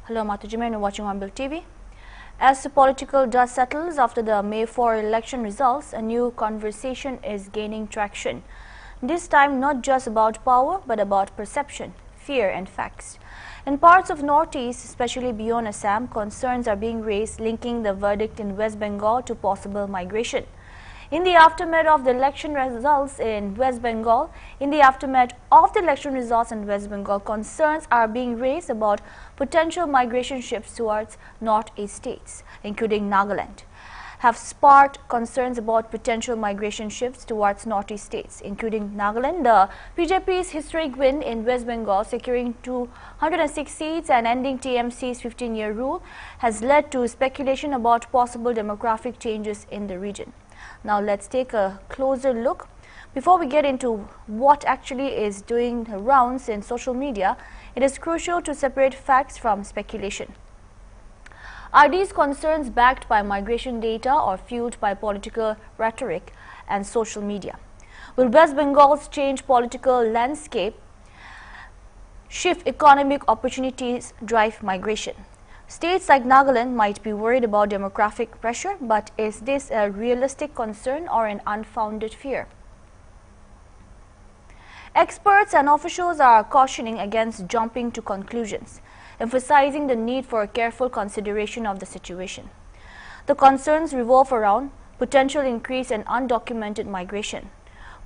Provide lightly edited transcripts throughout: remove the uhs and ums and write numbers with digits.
Hello, Matujima, and you're watching Hornbill TV. As the political dust settles after the May 4 election results, a new conversation is gaining traction. This time not just about power, but about perception, fear and facts. In parts of Northeast, especially beyond Assam, concerns are being raised linking the verdict in West Bengal to possible migration. In the aftermath of the election results in West Bengal, concerns are being raised about potential migration shifts towards northeast states, including Nagaland. Have sparked concerns about potential migration shifts towards northeast states, including Nagaland. The BJP's historic win in West Bengal, securing 206 seats and ending TMC's 15-year rule, has led to speculation about possible demographic changes in the region. Now let's take a closer look. Before we get into what actually is doing the rounds in social media, it is crucial to separate facts from speculation. Are these concerns backed by migration data or fueled by political rhetoric and social media? Will West Bengal's change political landscape shift economic opportunities, drive migration? States like Nagaland might be worried about demographic pressure, but is this a realistic concern or an unfounded fear? Experts and officials are cautioning against jumping to conclusions, emphasizing the need for careful consideration of the situation. The concerns revolve around potential increase in undocumented migration,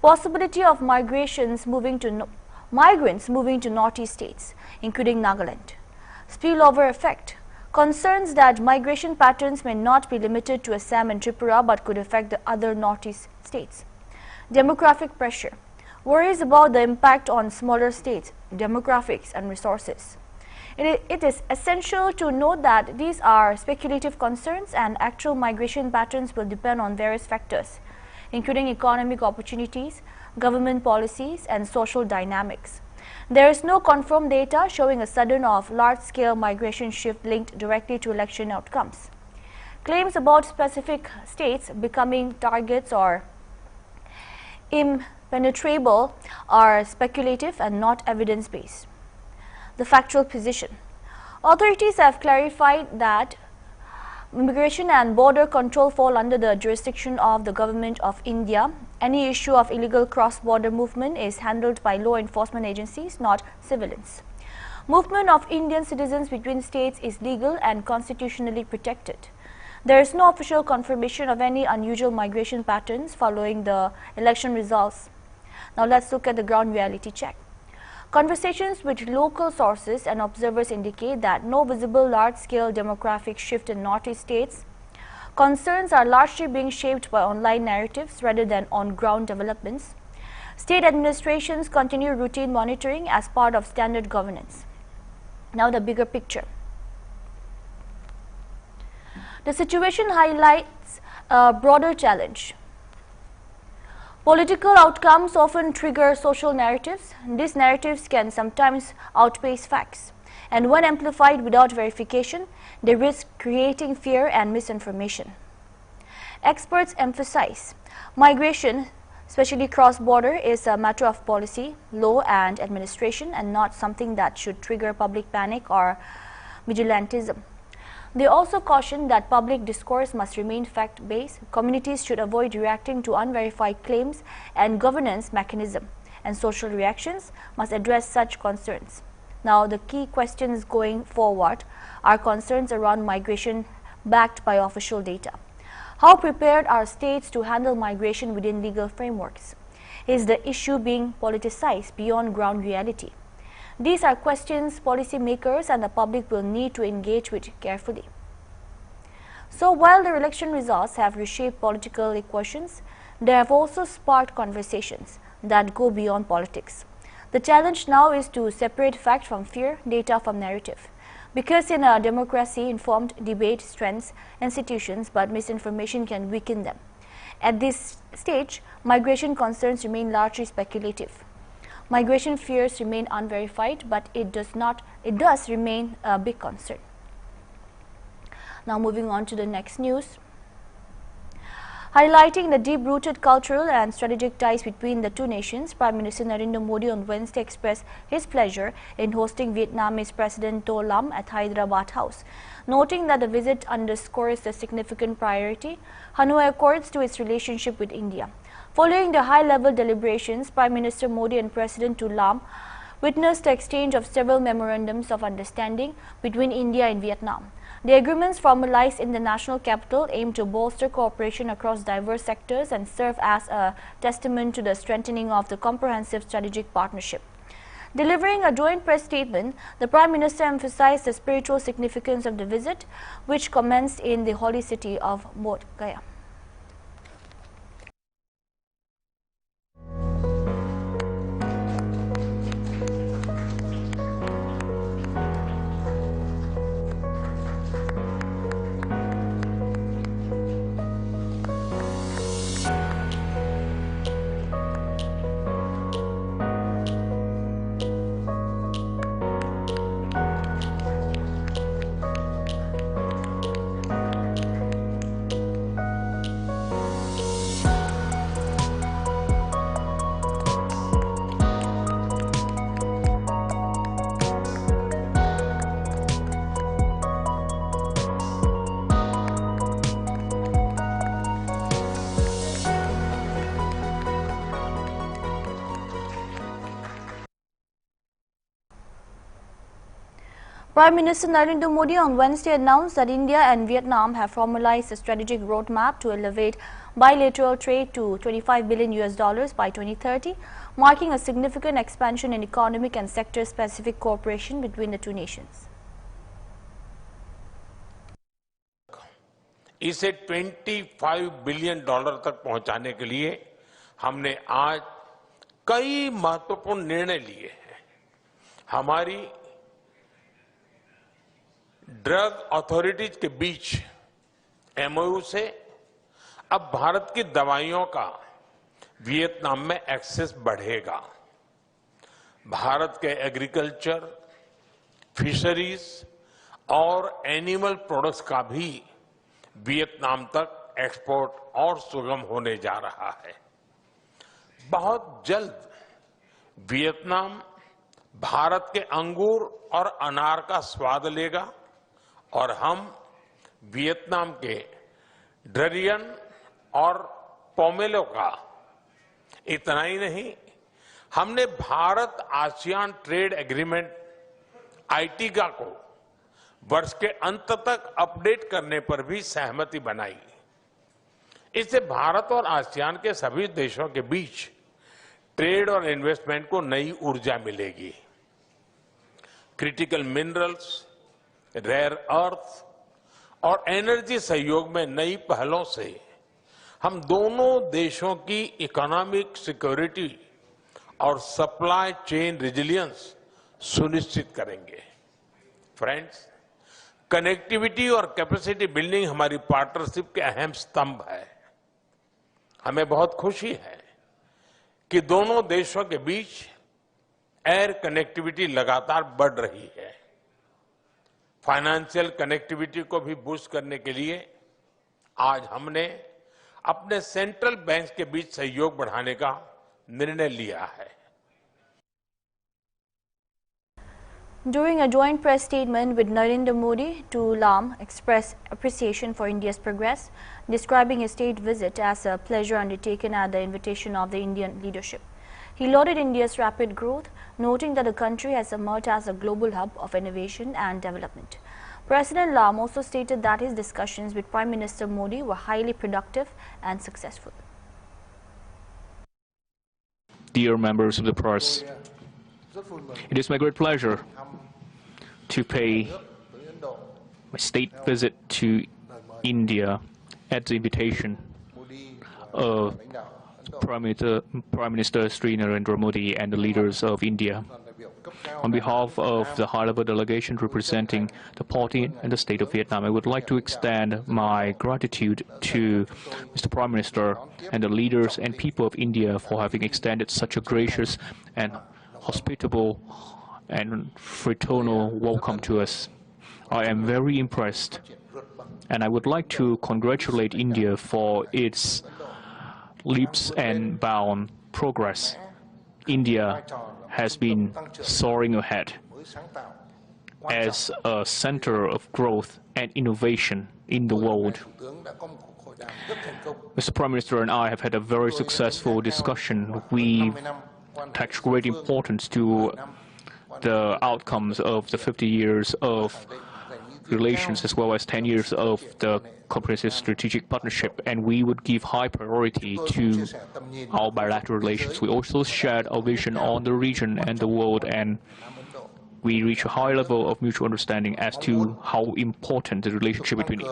possibility of migrants moving to northeast states, including Nagaland, spillover effect, concerns that migration patterns may not be limited to Assam and Tripura but could affect the other northeast states. Demographic pressure, worries about the impact on smaller states, demographics and resources. It is essential to note that these are speculative concerns and actual migration patterns will depend on various factors, including economic opportunities, government policies and social dynamics. There is no confirmed data showing a sudden or large-scale migration shift linked directly to election outcomes. Claims about specific states becoming targets or impenetrable are speculative and not evidence-based. The factual position. Authorities have clarified that immigration and border control fall under the jurisdiction of the Government of India. Any issue of illegal cross-border movement is handled by law enforcement agencies, not civilians. Movement of Indian citizens between states is legal and constitutionally protected. There is no official confirmation of any unusual migration patterns following the election results. Now let's look at the ground reality check. Conversations with local sources and observers indicate that no visible large-scale demographic shift in northeast states. Concerns are largely being shaped by online narratives rather than on-ground developments. State administrations continue routine monitoring as part of standard governance. Now the bigger picture. The situation highlights a broader challenge. Political outcomes often trigger social narratives. These narratives can sometimes outpace facts, and when amplified without verification, they risk creating fear and misinformation. Experts emphasize migration, especially cross-border, is a matter of policy, law and administration and not something that should trigger public panic or vigilantism. They also caution that public discourse must remain fact-based, communities should avoid reacting to unverified claims, and governance mechanism and social reactions must address such concerns. Now, the key questions going forward are concerns around migration backed by official data. How prepared are states to handle migration within legal frameworks? Is the issue being politicized beyond ground reality? These are questions policymakers and the public will need to engage with carefully. So while the election results have reshaped political equations, they have also sparked conversations that go beyond politics. The challenge now is to separate fact from fear, data from narrative. Because in a democracy, informed debate strengthens institutions, but misinformation can weaken them. At this stage, migration concerns remain largely speculative. Migration fears remain unverified, but it does remain a big concern. Now moving on to the next news. Highlighting the deep-rooted cultural and strategic ties between the two nations, Prime Minister Narendra Modi on Wednesday expressed his pleasure in hosting Vietnamese President To Lam at Hyderabad House, noting that the visit underscores the significant priority Hanoi accords to its relationship with India. Following the high-level deliberations, Prime Minister Modi and President To Lam witnessed the exchange of several memorandums of understanding between India and Vietnam. The agreements formalized in the national capital aim to bolster cooperation across diverse sectors and serve as a testament to the strengthening of the comprehensive strategic partnership. Delivering a joint press statement, the Prime Minister emphasized the spiritual significance of the visit, which commenced in the holy city of Bodh Gaya. Prime Minister Narendra Modi on Wednesday announced that India and Vietnam have formalized a strategic roadmap to elevate bilateral trade to $25 billion by 2030, marking a significant expansion in economic and sector-specific cooperation between the two nations. इसे $25 billion तक पहुंचाने के लिए हमने आज कई महत्वपूर्ण निर्णय लिए हैं। हमारी ड्रग अथॉरिटीज के बीच एमओयू से अब भारत की दवाइयों का वियतनाम में एक्सेस बढ़ेगा। भारत के एग्रीकल्चर, फिशरीज और एनिमल प्रोडक्ट्स का भी वियतनाम तक एक्सपोर्ट और सुगम होने जा रहा है। बहुत जल्द वियतनाम भारत के अंगूर और अनार का स्वाद लेगा और हम वियतनाम के डरियन और पोमेलो का। इतना ही नहीं, हमने भारत आसियान ट्रेड एग्रीमेंट आईटीगा को वर्ष के अंत तक अपडेट करने पर भी सहमति बनाई। इससे भारत और आसियान के सभी देशों के बीच ट्रेड और इन्वेस्टमेंट को नई ऊर्जा मिलेगी। क्रिटिकल मिनरल्स, रेयर अर्थ और एनर्जी सहयोग में नई पहलों से हम दोनों देशों की इकोनॉमिक सिक्योरिटी और सप्लाई चेन रेजिलियंस सुनिश्चित करेंगे। फ्रेंड्स, कनेक्टिविटी और कैपेसिटी बिल्डिंग हमारी पार्टनरशिप के अहम स्तंभ है। हमें बहुत खुशी है कि दोनों देशों के बीच एयर कनेक्टिविटी लगातार बढ़ रही है। फाइनेंशियल कनेक्टिविटी को भी बूस्ट करने के लिए आज हमने अपने सेंट्रल बैंक के बीच सहयोग बढ़ाने का निर्णय लिया है। During a joint press statement with Narendra Modi, To Lam expressed appreciation for India's progress, describing his state visit as a pleasure undertaken at the invitation of the Indian leadership. He lauded India's rapid growth, noting that the country has emerged as a global hub of innovation and development. President Lam also stated that his discussions with Prime Minister Modi were highly productive and successful. Dear members of the press, it is my great pleasure to pay my state visit to India at the invitation of Prime Minister Sri Narendra Modi and the leaders of India. On behalf of the high-level delegation representing the party and the state of Vietnam, I would like to extend my gratitude to Mr. Prime Minister and the leaders and people of India for having extended such a gracious and hospitable and fraternal welcome to us. I am very impressed And I would like to congratulate India for its leaps and bound progress. India has been soaring ahead as a center of growth and innovation in the world. Mr. Prime Minister and I have had a very successful discussion. We attach great importance to the outcomes of the 50 years of relations as well as 10 years of the comprehensive strategic partnership, and we would give high priority to our bilateral relations. We also shared our vision on the region and the world, and we reach a high level of mutual understanding as to how important the relationship between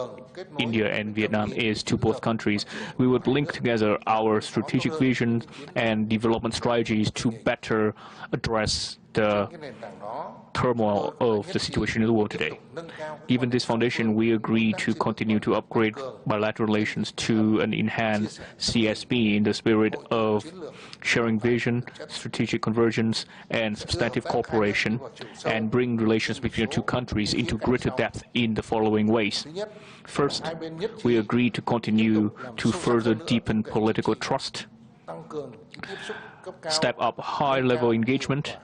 India and Vietnam is to both countries. We would link together our strategic visions and development strategies to better address the turmoil of the situation in the world today. Given this foundation, we agree to continue to upgrade bilateral relations to an enhanced CSP in the spirit of sharing vision, strategic convergence, and substantive cooperation, and bring relations between the two countries into greater depth in the following ways. First, we agree to continue to further deepen political trust, step up high-level engagement,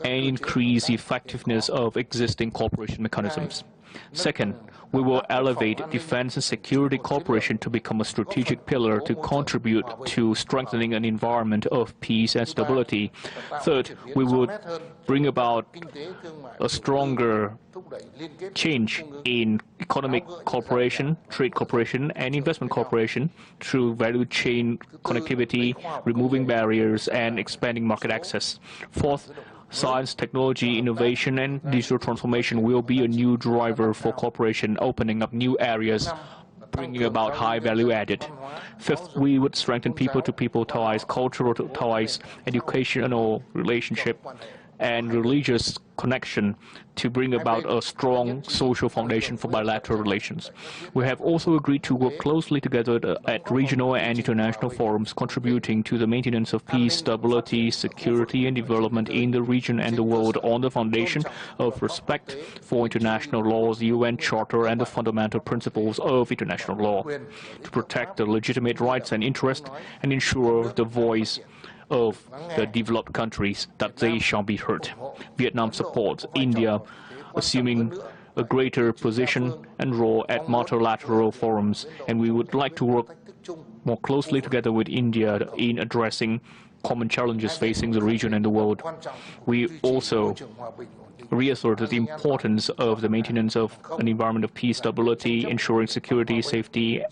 and increase the effectiveness of existing cooperation mechanisms. Second, we will elevate defense and security cooperation to become a strategic pillar to contribute to strengthening an environment of peace and stability. Third, we will bring about a stronger change in economic cooperation, trade cooperation, and investment cooperation through value chain connectivity, removing barriers, and expanding market access. Fourth, science, technology, innovation, and digital transformation will be a new driver for cooperation, opening up new areas, bringing about high value added. Fifth, we would strengthen people-to-people ties, cultural ties, educational relationship, and religious connection to bring about a strong social foundation for bilateral relations. We have also agreed to work closely together at regional and international forums, contributing to the maintenance of peace, stability, security, and development in the region and the world on the foundation of respect for international laws, the UN Charter, and the fundamental principles of international law, to protect the legitimate rights and interests and ensure the voice of the developed countries that they shall be heard. Vietnam supports India assuming a greater position and role at multilateral forums, and we would like to work more closely together with India in addressing common challenges facing the region and the world. We also reasserted the importance of the maintenance of an environment of peace, stability, ensuring security, safety,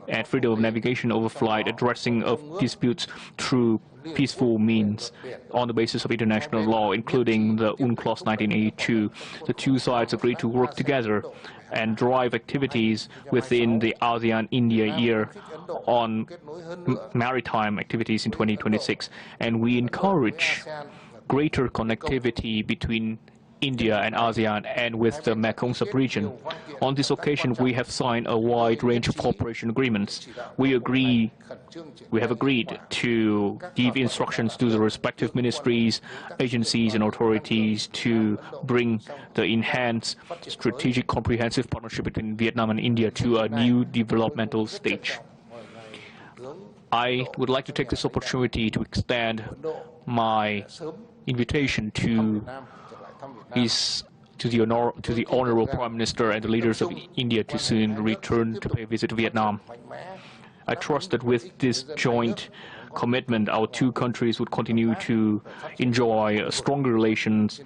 and freedom of navigation over flight, addressing of disputes through peaceful means on the basis of international law, including the UNCLOS 1982. The two sides agreed to work together and drive activities within the ASEAN-India year on maritime activities in 2026. And we encourage greater connectivity between India and ASEAN and with the Mekong sub-region. On this occasion, we have signed a wide range of cooperation agreements. We have agreed to give instructions to the respective ministries, agencies, and authorities to bring the enhanced strategic comprehensive partnership between Vietnam and India to a new developmental stage. I would like to take this opportunity to extend my invitation to the Honorable Prime Minister and the leaders of India to soon return to pay a visit to Vietnam. I trust that with this joint commitment, our two countries would continue to enjoy stronger relations,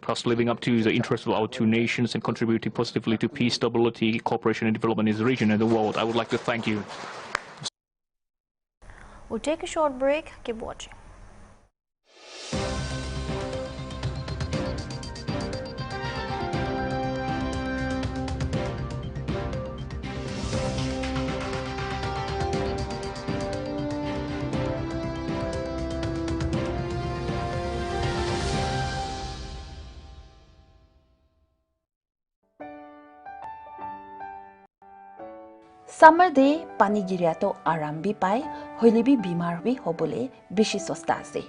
thus living up to the interests of our two nations and contributing positively to peace, stability, cooperation, and development in the region and the world. I would like to thank you. We'll take a short break. Keep watching. समर दे पानी गिरिया तो आराम भी पाए होइले भी बीमार भी हो बोले बेसी सस्ता से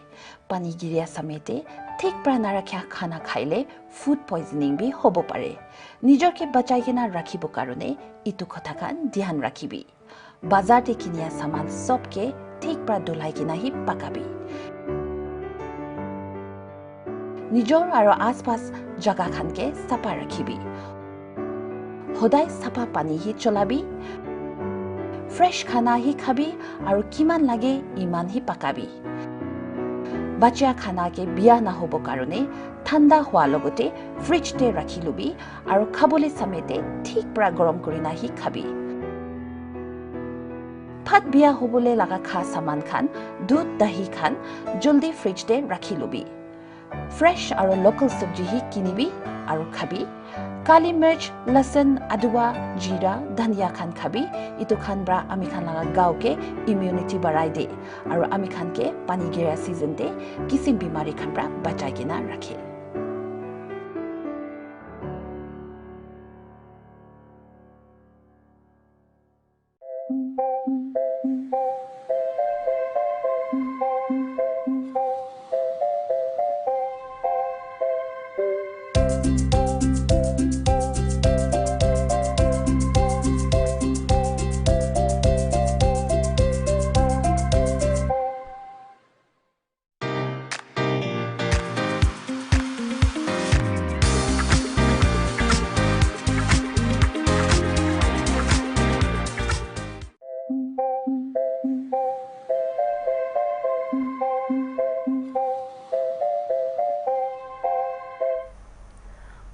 पानी गिरिया समेते ठीक प्राण रखा खाना खाइले फूड पॉइजनिंग भी होबो पारे निजर के बचाई के ना राखिबो कारणे इतु कथा खान ध्यान राखिबी बाजार ते किनिया सामान सब के ठीक प्रा डोलाई के ना ही पकाबी निजर आरो आसपास जगह खान के सफा रखिबी होदाय सफा पानी ही चलाबी फ्रेश खाना ही खाबी और किमान लागे इमान ही पकाबी बाचिया खाना के बिया ना होबो कारणे ठंडा हुआ लगते फ्रिज ते राखी लुबी और खाबले समेते ठीक प्रा गरम करिना ही खाबी फाट बिया होबले लगा खा सामान खान दूध दही खान जल्दी फ्रिज ते राखी लुबी फ्रेश और लोकल सब्जी ही किनिबी और खाबी काली मिर्च लसन अदुआ जीरा धनिया खान खाबी इतो खान ब्रा आमी खान लगा गाँव के इम्यूनिटी बढ़ाई दे और आमी खान के पानी गिरा सीजन दे किसी बीमारी खान ब्रा बचाई के ना रखे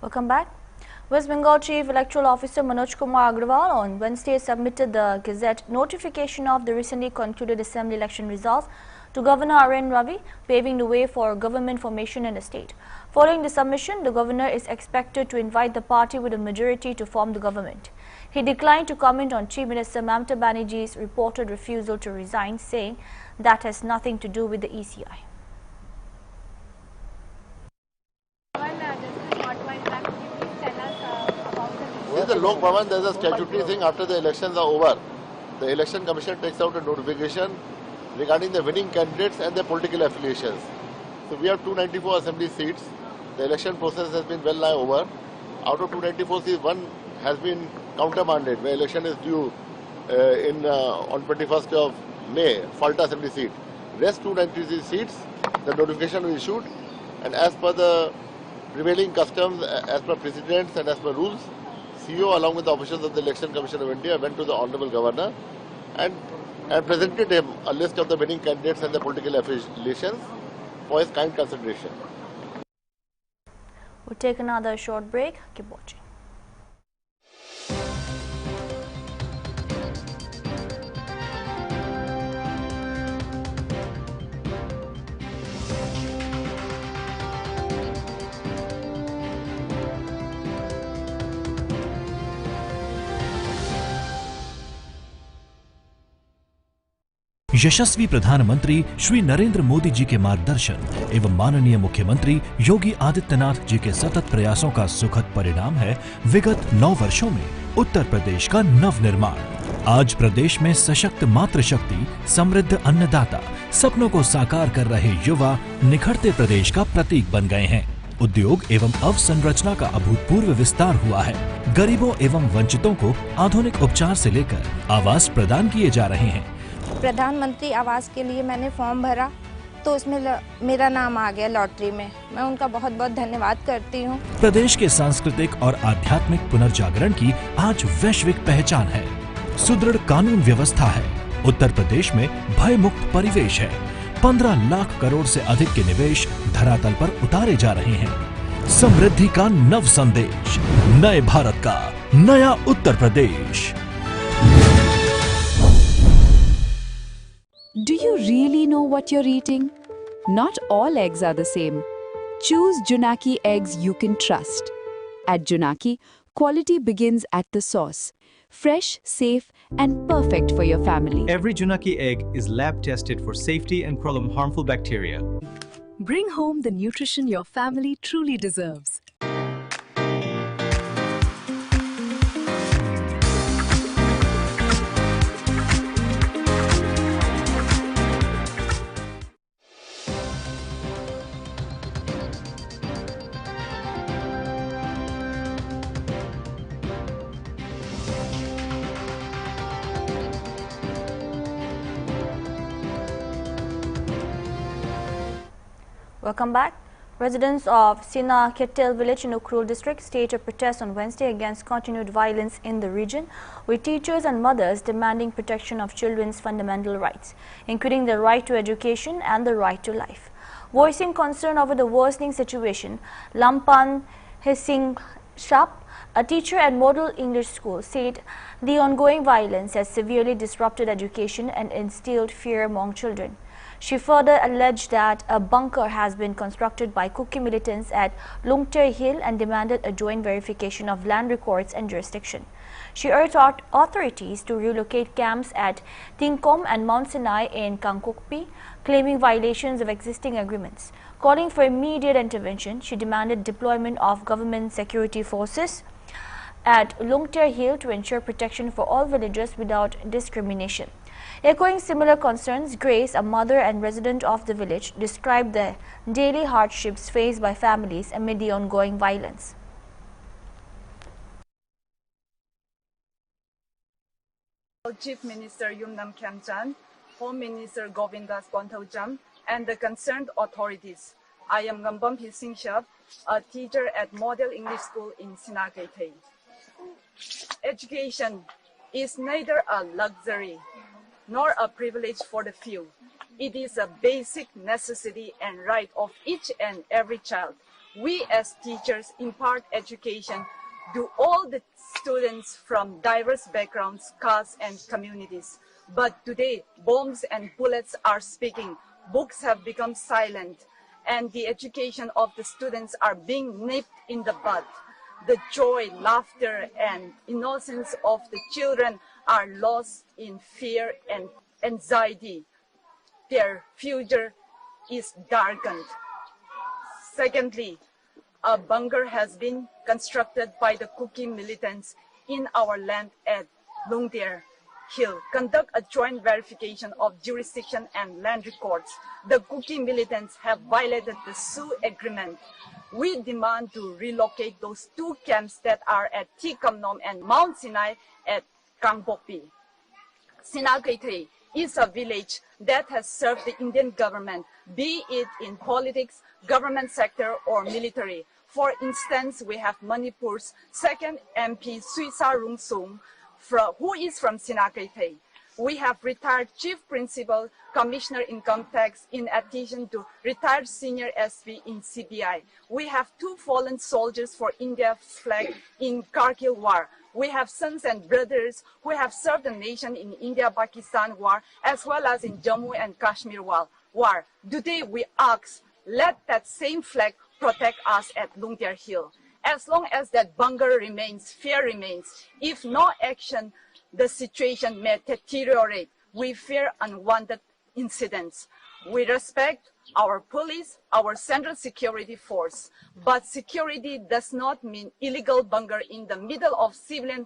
Welcome back. West Bengal Chief Electoral Officer Manoj Kumar Agrawal on Wednesday submitted the Gazette notification of the recently concluded Assembly election results to Governor R.N. Ravi, paving the way for government formation in the state. Following the submission, the Governor is expected to invite the party with a majority to form the government. He declined to comment on Chief Minister Mamata Banerjee's reported refusal to resign, saying that has nothing to do with the ECI. This is the Lok Bhavan. There is a statutory thing after the elections are over. The Election Commission takes out a notification regarding the winning candidates and their political affiliations. So we have 294 assembly seats. The election process has been well nigh over. Out of 294 seats, one has been countermanded, where election is due on 21st of May, Falta assembly seat. Rest 293 seats, the notification was issued, and as per the prevailing customs, as per precedents and as per rules, CEO along with the officials of the Election Commission of India went to the Honorable Governor and presented him a list of the winning candidates and their political affiliations for his kind consideration. We'll take another short break. Keep watching. यशस्वी प्रधानमंत्री श्री नरेंद्र मोदी जी के मार्गदर्शन एवं माननीय मुख्यमंत्री योगी आदित्यनाथ जी के सतत प्रयासों का सुखद परिणाम है विगत 9 वर्षों में उत्तर प्रदेश का नव निर्माण। आज प्रदेश में सशक्त मातृशक्ति, समृद्ध अन्नदाता, सपनों को साकार कर रहे युवा निखरते प्रदेश का प्रतीक बन गए हैं। उद्योग एवं अवसंरचना का अभूतपूर्व विस्तार हुआ है। गरीबों एवं वंचितों को आधुनिक उपचार से लेकर आवास प्रदान किए जा रहे हैं। प्रधानमंत्री आवास के लिए मैंने फॉर्म भरा तो उसमें मेरा नाम आ गया लॉटरी में। मैं उनका बहुत बहुत धन्यवाद करती हूँ। प्रदेश के सांस्कृतिक और आध्यात्मिक पुनर्जागरण की आज वैश्विक पहचान है। सुदृढ़ कानून व्यवस्था है। उत्तर प्रदेश में भय मुक्त परिवेश है। 15 लाख करोड़ से अधिक के निवेश धरातल पर उतारे जा रहे हैं। समृद्धि का नव संदेश, नए भारत का नया Uttar Pradesh. Do you really know what you're eating? Not all eggs are the same. Choose Junaki eggs you can trust. At Junaki, quality begins at the source. Fresh, safe, and perfect for your family. Every Junaki egg is lab tested for safety and problem harmful bacteria. Bring home the nutrition your family truly deserves. Welcome back. Residents of Sina Kettel village in Ukhrul district staged a protest on Wednesday against continued violence in the region, with teachers and mothers demanding protection of children's fundamental rights, including the right to education and the right to life. Voicing concern over the worsening situation, Lampan Hsing Shap, a teacher at Model English School, said the ongoing violence has severely disrupted education and instilled fear among children. She further alleged that a bunker has been constructed by Kuki militants at Lungter Hill and demanded a joint verification of land records and jurisdiction. She urged authorities to relocate camps at Tingkom and Mount Sinai in Kangkokpi, claiming violations of existing agreements. Calling for immediate intervention, she demanded deployment of government security forces at Lungter Hill to ensure protection for all villagers without discrimination. Echoing similar concerns, Grace, a mother and resident of the village, described the daily hardships faced by families amid the ongoing violence. Chief Minister Yumnam Khamchan, Home Minister Govindas Bonthojam, and the concerned authorities. I am Ngambam Hising Shab, a teacher at Model English School in Sinakete. Education is neither a luxury nor a privilege for the few. It is a basic necessity and right of each and every child. We as teachers impart education to all the students from diverse backgrounds, castes, and communities. But today, bombs and bullets are speaking. Books have become silent, and the education of the students are being nipped in the bud. The joy, laughter, and innocence of the children are lost in fear and anxiety. Their future is darkened. Secondly, a bunker has been constructed by the Kuki militants in our land at Lungter Hill. Conduct a joint verification of jurisdiction and land records. The Kuki militants have violated the Sioux agreement. We demand to relocate those two camps that are at Tikamnom and Mount Sinai at Kangpokpi. Sinakete is a village that has served the Indian government, be it in politics, government sector, or military. For instance, we have Manipur's second MP, Suisa Rungsung, who is from Sinakete. We have retired Chief Principal, Commissioner Income Tax, in addition to retired Senior SP in CBI. We have two fallen soldiers for India's flag in Kargil War. We have sons and brothers who have served the nation in India-Pakistan war, as well as in Jammu and Kashmir war. Today we ask, let that same flag protect us at Lungter Hill. As long as that bunker remains, fear remains. If no action, the situation may deteriorate. We fear unwanted incidents. We respect our police, our central security force, but security does not mean illegal bunker in the middle of civilian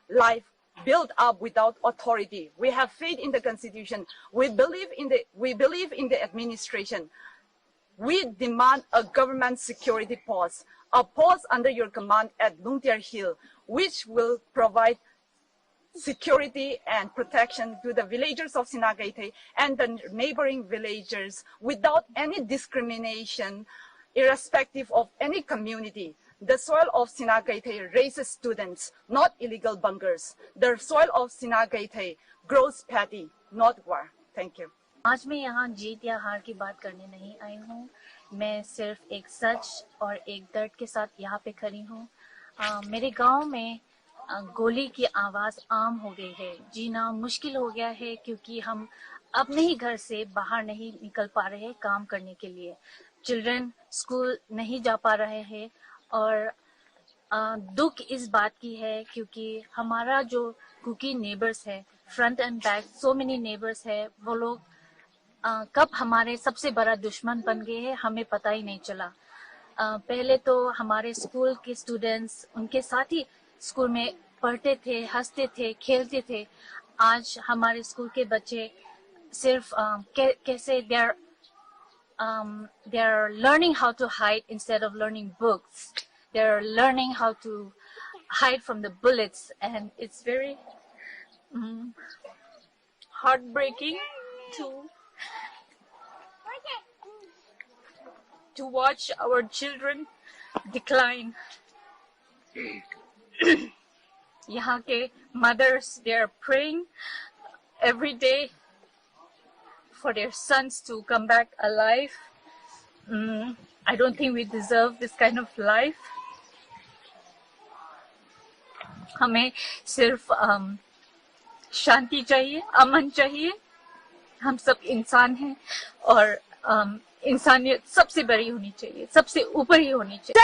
life built up without authority. We have faith in the Constitution. We believe in the administration. We demand a government security post, a post under your command at Lungter Hill, which will provide security and protection to the villagers of Sinakete and the neighboring villagers without any discrimination, irrespective of any community. The soil of Sinakete raises students, not illegal bunkers. The soil of Sinakete grows paddy, not war. Thank you. आज मैं यहाँ जीत या हार की बात करने नहीं आई हूँ. मैं सिर्फ एक सच और एक दर्द के साथ यहाँ पे खड़ी हूँ. मेरे गांव में गोली की आवाज़ आम हो गई है. जीना मुश्किल हो गया है क्योंकि हम अपने ही घर से बाहर नहीं निकल पा रहे हैं काम करने के लिए. चिल्ड्रन स्कूल नहीं जा पा रहे हैं और दुख इस बात की है क्योंकि हमारा जो कुकी नेबर्स है, front end back so many neighbours है, वो लोग कब हमारे सबसे बड़ा दुश्मन बन गए हैं हमें पता ही नहीं चला. पहले तो हमारे स्कूल के स्टूडेंट्स उनके साथ ही स्कूल में पढ़ते थे, हंसते थे, खेलते थे. आज हमारे स्कूल के बच्चे सिर्फ कैसे they are learning how to hide instead of learning books. They are learning how to hide from the bullets, and it's very heartbreaking to to watch our children decline. यहाँ के mothers, they are praying every day for their sons to come back alive. I don't think we deserve this kind of life. हमें सिर्फ शांति चाहिए, अमन चाहिए. हम सब इंसान हैं और इंसानियत सबसे बड़ी होनी चाहिए, सबसे ऊपर ही होनी चाहिए.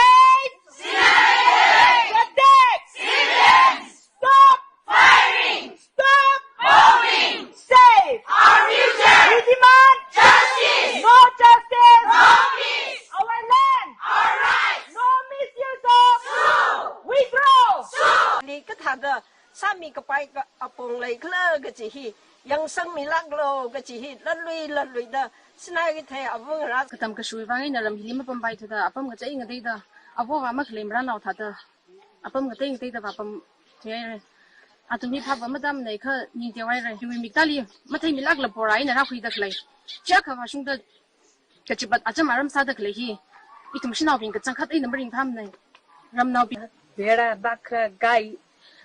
Stop firing! Stop bombing! Save our future! We demand justice! No justice! No peace! Our land! Our rights! No misuse of! Sue! Withdraw! Sue! 你个他的上面个白个阿蹦来个了个这些，养生米拉个个这些，了累的，是那个太阿蹦啦。Katam ka shui wangai na lam hilima pambai thada apam ga chai ngai da apo wa ma khlim ran law thada apam ga teng tei da apam thei atumi pha ba madam nei kha ni te wai re hui mi tali ma thei mi lak la porai na ra khui da klai cha kha wa shung da ka chibat acha maram sa da klai hi itum shinaw bin ka changkhat ai number in tham nei ram naw bi भेडा बाख्रा गाई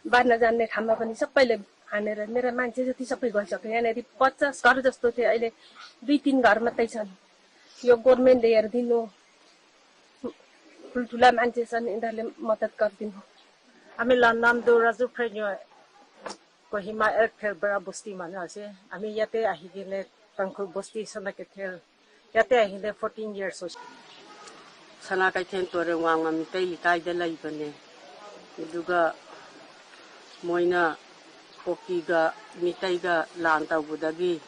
बार्न जान्ने ठाउँमा पनि सबैले हानेर मेरा मान्छे जति सबै गइसक्यो. यहाँनिर 50 घर जस्तो थियो, अहिले 2-3 घर मात्रै छन्. यो गभर्नमेन्टले हेरिदिनु, ठुल्ठुला मान्छे छन् यिनीहरूले मद्दत गरिदिनु. हामी नाम दो राजु फ्रेन्यो को हिमा एक फेर बडा बस्ती माने हसे हामी याते आहिगिले तंखु बस्ती सनके थेल याते आहिले 14 years हो सना kai then tore wang am tai kai da lai bane duga moina poki ga mitai ga lang tau budagi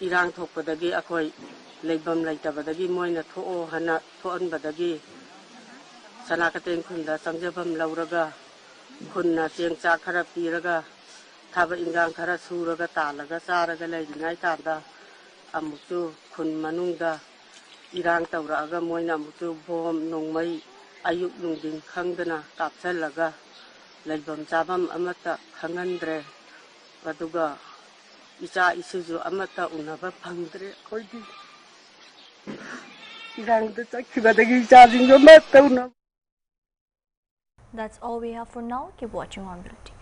irang thok badagi akoi leibam lai ta badagi moina tho o hana tho an badagi sana ka ten khun da sangjabam lauraga khunna teng cha khara piraga thaba ingang khara suraga talaga saraga lai ngai ta da amuchu khun manungda irang tauraga moina amuchu bom nongmai ayuk lungding khangdana kapsalaga leibam chabam amata khangandre baduga icha isuju amata unaba phangdre koidi irang da chakibadagi charging ma tauna. That's all we have for now. Keep watching Hornbill TV.